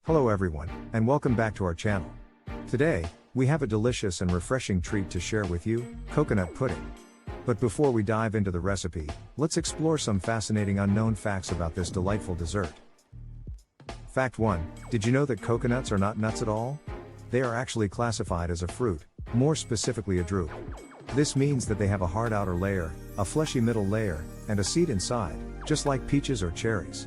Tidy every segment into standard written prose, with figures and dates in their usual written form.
Hello everyone, and welcome back to our channel. Today, we have a delicious and refreshing treat to share with you, coconut pudding. But before we dive into the recipe, let's explore some fascinating unknown facts about this delightful dessert. Fact 1. Did you know that coconuts are not nuts at all? They are actually classified as a fruit, more specifically a drupe. This means that they have a hard outer layer, a fleshy middle layer, and a seed inside, just like peaches or cherries.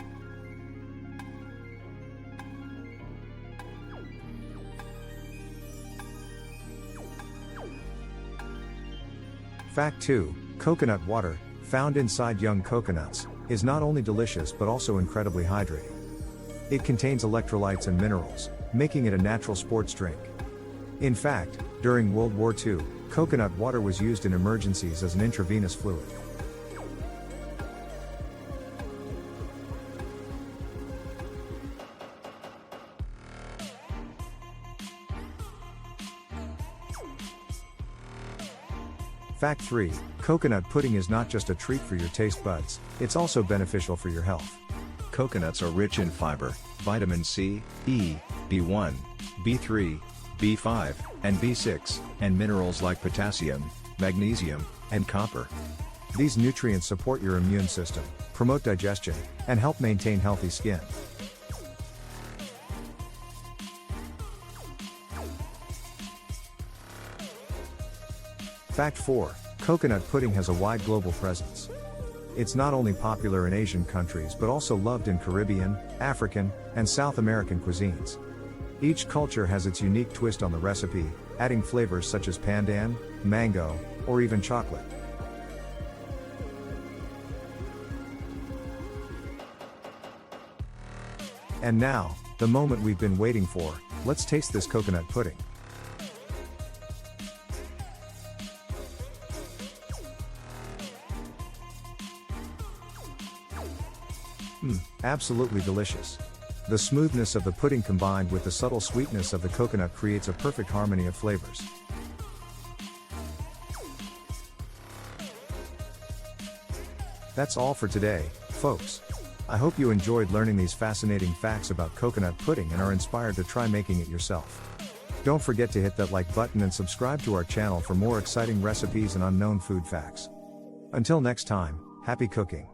Fact 2. Coconut water, found inside young coconuts, is not only delicious but also incredibly hydrating. It contains electrolytes and minerals, making it a natural sports drink. In fact, during World War II, coconut water was used in emergencies as an intravenous fluid. Fact 3. Coconut pudding is not just a treat for your taste buds, it's also beneficial for your health. Coconuts are rich in fiber, vitamin C, E, B1, B3, B5, and B6, and minerals like potassium, magnesium, and copper. These nutrients support your immune system, promote digestion, and help maintain healthy skin. Fact 4. Coconut pudding has a wide global presence. It's not only popular in Asian countries but also loved in Caribbean, African, and South American cuisines. Each culture has its unique twist on the recipe, adding flavors such as pandan, mango, or even chocolate. And now, the moment we've been waiting for, let's taste this coconut pudding. Absolutely delicious. The smoothness of the pudding combined with the subtle sweetness of the coconut creates a perfect harmony of flavors. That's all for today, folks. I hope you enjoyed learning these fascinating facts about coconut pudding and are inspired to try making it yourself. Don't forget to hit that like button and subscribe to our channel for more exciting recipes and unknown food facts. Until next time, happy cooking!